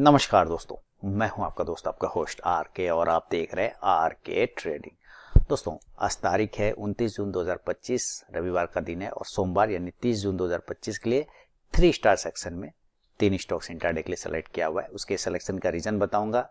नमस्कार दोस्तों, मैं हूं आपका दोस्त, आपका होस्ट आर के, और आप देख रहे हैं आर के ट्रेडिंग। दोस्तों, आज तारीख है 29 जून 2025, रविवार का दिन है, और सोमवार यानी 30 जून 2025 के लिए 3 स्टार सेक्शन में 3 स्टॉक्स इंट्राडे के लिए सेलेक्ट किया हुआ है। उसके सिलेक्शन का रीजन बताऊंगा,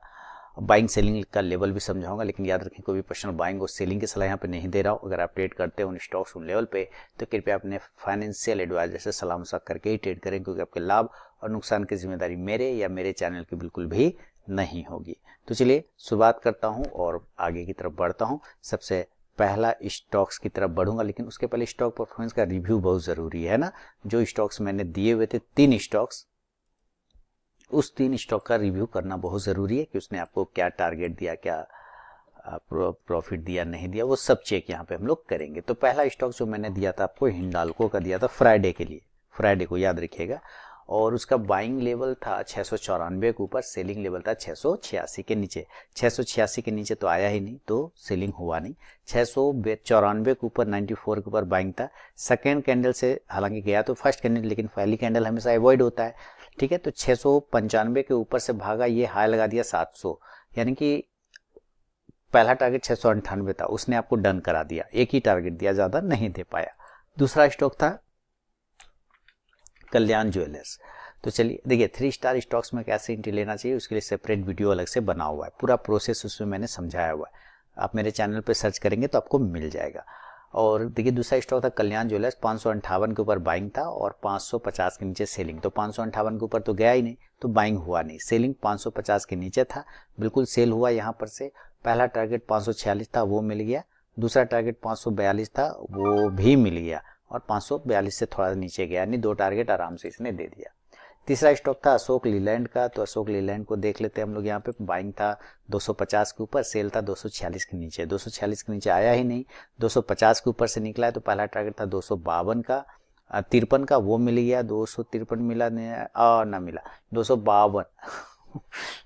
बाइंग सेलिंग का लेवल भी समझाऊंगा। लेकिन याद रखें, कोई भी पर्सनल बाइंग और सेलिंग की सलाह यहाँ पे नहीं दे रहा हूँ। अगर आप ट्रेड करते हो उन स्टॉक्स उन लेवल पे, तो कृपया अपने फाइनेंशियल एडवाइजर से सलाह मशवरा करके ही ट्रेड करें, क्योंकि आपके लाभ और नुकसान की जिम्मेदारी मेरे या मेरे चैनल की बिल्कुल भी नहीं होगी। तो चलिए शुरुआत करता हूँ और आगे की तरफ बढ़ता हूँ। सबसे पहला स्टॉक्स की तरफ बढ़ूंगा, लेकिन उसके पहले स्टॉक परफॉर्मेंस का रिव्यू बहुत जरूरी है ना। जो स्टॉक्स मैंने दिए हुए थे 3 स्टॉक्स, उस 3 स्टॉक का रिव्यू करना बहुत ज़रूरी है कि उसने आपको क्या टारगेट दिया, क्या प्रॉफिट दिया, नहीं दिया, वो सब चेक यहाँ पे हम लोग करेंगे। तो पहला स्टॉक जो मैंने दिया था आपको, हिंडाल्को का दिया था फ्राइडे के लिए, फ्राइडे को याद रखिएगा। और उसका बाइंग लेवल था 694 के ऊपर, सेलिंग लेवल था 686 के नीचे। 686 के नीचे तो आया ही नहीं, तो सेलिंग हुआ नहीं। 694 के ऊपर, 94 के ऊपर बाइंग था। सेकेंड कैंडल से हालांकि गया तो फर्स्ट कैंडल, लेकिन पहली कैंडल हमेशा अवॉइड होता है, ठीक है। तो 695 के ऊपर से भागा, ये हाई लगा दिया 700, यानी कि पहला टारगेट 698 था, उसने आपको डन करा दिया, एक ही टारगेट दिया, ज्यादा नहीं दे पाया। दूसरा स्टॉक था कल्याण ज्वेलर्स। तो चलिए देखिए, 3 स्टार स्टॉक्स में कैसे एंट्री लेना चाहिए उसके लिए सेपरेट वीडियो अलग से बना हुआ है, पूरा प्रोसेस उसमें मैंने समझाया हुआ है। आप मेरे चैनल पे सर्च करेंगे तो आपको मिल जाएगा। और देखिए, दूसरा स्टॉक था कल्याण ज्वेलर्स, 558 के ऊपर बाइंग था और 550 के नीचे सेलिंग। तो 558 के ऊपर तो गया ही नहीं, तो बाइंग हुआ नहीं। सेलिंग 550 के नीचे था, बिल्कुल सेल हुआ यहाँ पर से। पहला टारगेट 546 था, वो मिल गया। दूसरा टारगेट 542 था, वो भी मिल गया। और 542 से थोड़ा नीचे गया, यानी 2 टारगेट आराम से इसने दे दिया। तीसरा स्टॉक था अशोक लीलैंड का। तो अशोक लीलैंड को देख लेते हैं हम लोग। यहाँ पे बाइंग था 250 के ऊपर, सेल था 246 के नीचे। 246 के नीचे आया ही नहीं, 250 के ऊपर से निकला है। तो पहला टारगेट था 252 का, 53 का, वो मिल गया। 253 मिला ना मिला, 252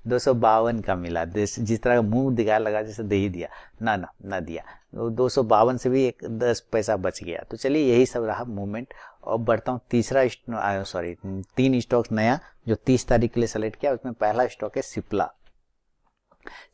252 का मिला। जिस तरह का मुंह दिखाया, लगा जैसे दे ही दिया, ना दिया। 252 से भी 10 पैसा बच गया। तो चलिए, यही सब रहा मूवमेंट। अब बढ़ता हूँ तीसरा, 3 स्टॉक्स नया जो 30 तारीख के लिए सेलेक्ट किया। उसमें पहला स्टॉक है सिप्ला।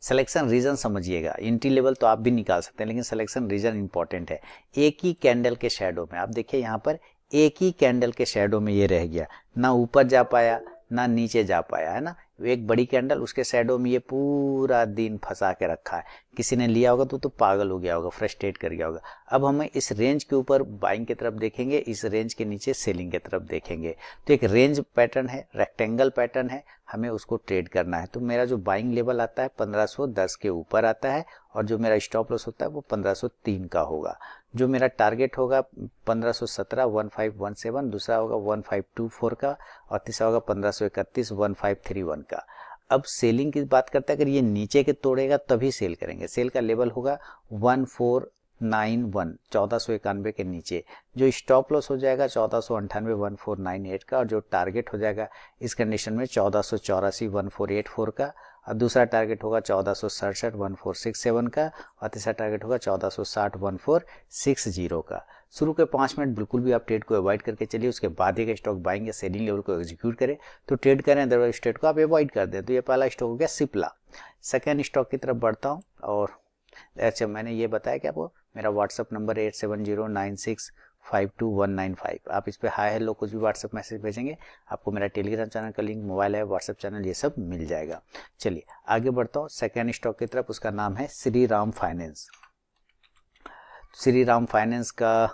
सिलेक्शन रीजन समझिएगा, एंट्री लेवल तो आप भी निकाल सकते हैं, लेकिन सिलेक्शन रीजन इंपॉर्टेंट है। एक ही कैंडल के शैडो में, आप देखिए यहाँ पर, एक ही कैंडल के शैडो में ये रह गया, ना ऊपर जा पाया ना नीचे जा पाया, है ना। एक बड़ी कैंडल, उसके शैडो में ये पूरा दिन फंसा के रखा है। किसी ने लिया होगा तो पागल हो गया होगा, फ्रस्ट्रेट कर गया होगा। अब हमें इस रेंज के ऊपर बाइंग की तरफ देखेंगे, इस रेंज के नीचे सेलिंग की तरफ देखेंगे। तो एक रेंज पैटर्न है, रेक्टेंगल पैटर्न है, हमें उसको ट्रेड करना है। तो मेरा जो बाइंग लेवल आता है 1510 के ऊपर आता है, और जो मेरा स्टॉप लॉस होता है वो 1503 का होगा। जो मेरा टारगेट होगा 1517, 1517, दूसरा होगा 1524 का, और तीसरा होगा 1531, 1531 का। अब सेलिंग की बात करते हैं, अगर ये नीचे के तोड़ेगा तभी सेल करेंगे। सेल का लेवल होगा 1491, 1491 के नीचे। जो स्टॉप लॉस हो जाएगा 1498, 1498 का, और जो टारगेट हो जाएगा इस कंडीशन में 1484, 1484 का, और दूसरा टारगेट होगा 1467, 1467 का, और तीसरा टारगेट होगा 1460, 1460 का। शुरू के 5 मिनट बिल्कुल भी आप ट्रेड को अवॉइड करके चलिए, उसके बाद एक स्टॉक बाइंग या सेलिंग लेवल को एग्जीक्यूट करें तो ट्रेड करें, अदरवाइज ट्रेड को आप अवॉइड कर दें। तो ये पहला स्टॉक हो गया सिप्ला। सेकेंड स्टॉक की तरफ बढ़ता हूँ। और अच्छा, मैंने ये बताया कि आपको मेरा व्हाट्सअप नंबर 8709652195, आप इस पर हाय हेलो कुछ भी व्हाट्सअप मैसेज भेजेंगे, आपको मेरा टेलीग्राम चैनल का लिंक, मोबाइल है, व्हाट्सअप चैनल, ये सब मिल जाएगा। चलिए आगे बढ़ता हूँ सेकेंड स्टॉक की तरफ। उसका नाम है श्री राम फाइनेंस। श्री राम फाइनेंस का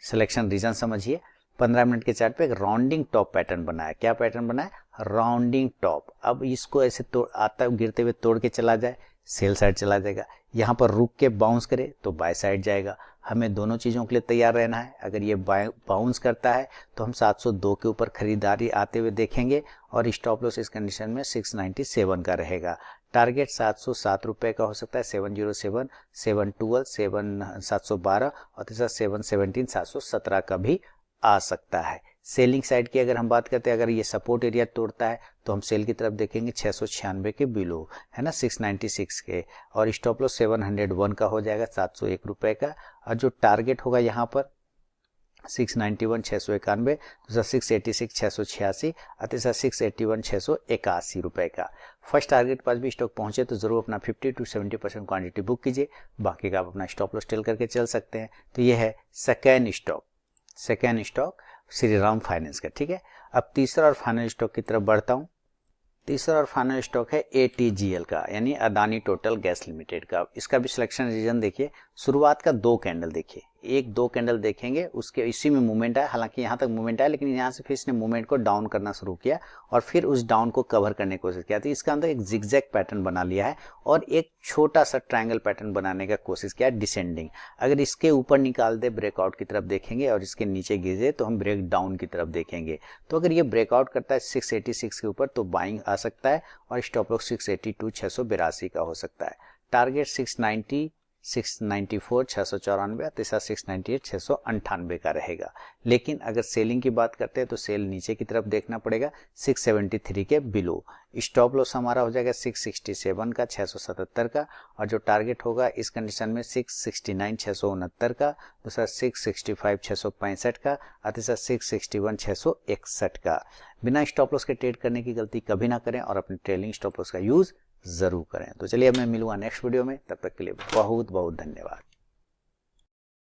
सिलेक्शन रीजन समझिए। 15 मिनट के चार्ट पे एक राउंडिंग टॉप पैटर्न बना है। क्या पैटर्न बना है? Rounding top. अब इसको ऐसे आता है, गिरते हुए तोड़ के चला जाए, सेल साइड चला जाएगा। यहाँ पर रुक के बाउंस करे तो बाय साइड जाएगा। हमें दोनों चीज़ों के लिए तैयार रहना है। अगर ये बाउंस करता है तो हम 702 के ऊपर खरीदारी आते हुए देखेंगे, और स्टॉप लॉस इस कंडीशन में 697 का रहेगा। टारगेट 707 रुपये का हो सकता है, 707, 712, 712, और तीसरा 717, 717 का भी आ सकता है। सेलिंग साइड की अगर हम बात करते हैं, अगर ये सपोर्ट एरिया तोड़ता है तो हम सेल की तरफ देखेंगे 696 के बिलो, है ना, 696 के, और स्टॉप लॉस 701 का हो जाएगा, 701 रुपए का। और जो टारगेट होगा यहाँ पर 691 691, दूसरा 686 686 और तीसरा 681 681 रुपए का। फर्स्ट टारगेट पास भी स्टॉक पहुंचे तो जरूर अपना 50 to 70% क्वांटिटी बुक कीजिए, बाकी का आप अपना स्टॉप लॉस टेल करके चल सकते हैं। तो ये है सेकेंड स्टॉक श्रीराम फाइनेंस का, ठीक है। अब तीसरा और फाइनल स्टॉक की तरफ बढ़ता हूं। तीसरा और फाइनल स्टॉक है ATGL का, यानी अदानी टोटल गैस लिमिटेड का। इसका भी सिलेक्शन रीजन देखिए, शुरुआत का 2 कैंडल देखिए, 1-2 कैंडल देखेंगे, उसके इसी में मूवमेंट आया, हालांकि यहाँ तक मूवमेंट आया लेकिन यहाँ से फिर इसने मूवमेंट को डाउन करना शुरू किया और फिर उस डाउन को कवर करने की कोशिश किया। तो इसका अंदर एक जिगजैग पैटर्न बना लिया है और एक छोटा सा ट्रायंगल पैटर्न बनाने का कोशिश किया डिसेंडिंग। अगर इसके ऊपर निकाल दे ब्रेकआउट की तरफ देखेंगे और इसके नीचे गिर जाए तो हम ब्रेक डाउन की तरफ देखेंगे। तो अगर ये ब्रेकआउट करता है 686 के ऊपर तो बाइंग आ सकता है और स्टॉप लॉस 682 682 का हो सकता है। टारगेट 690 694 694, तीसरा 698 698 का रहेगा। लेकिन अगर सेलिंग की बात करते हैं तो सेल नीचे की तरफ देखना पड़ेगा 673 के बिलो। स्टॉप लॉस हमारा हो जाएगा 667 का 677 का, और जो टारगेट होगा इस कंडीशन में 669 669 का, दूसरा 665 665 का, और तीसरा 661 661 का। बिना स्टॉप लॉस के ट्रेड करने की गलती कभी ना करें और अपने ट्रेलिंग स्टॉप लॉस का यूज जरूर करें। तो चलिए अब मैं मिलूंगा नेक्स्ट वीडियो में, तब तक के लिए बहुत बहुत धन्यवाद।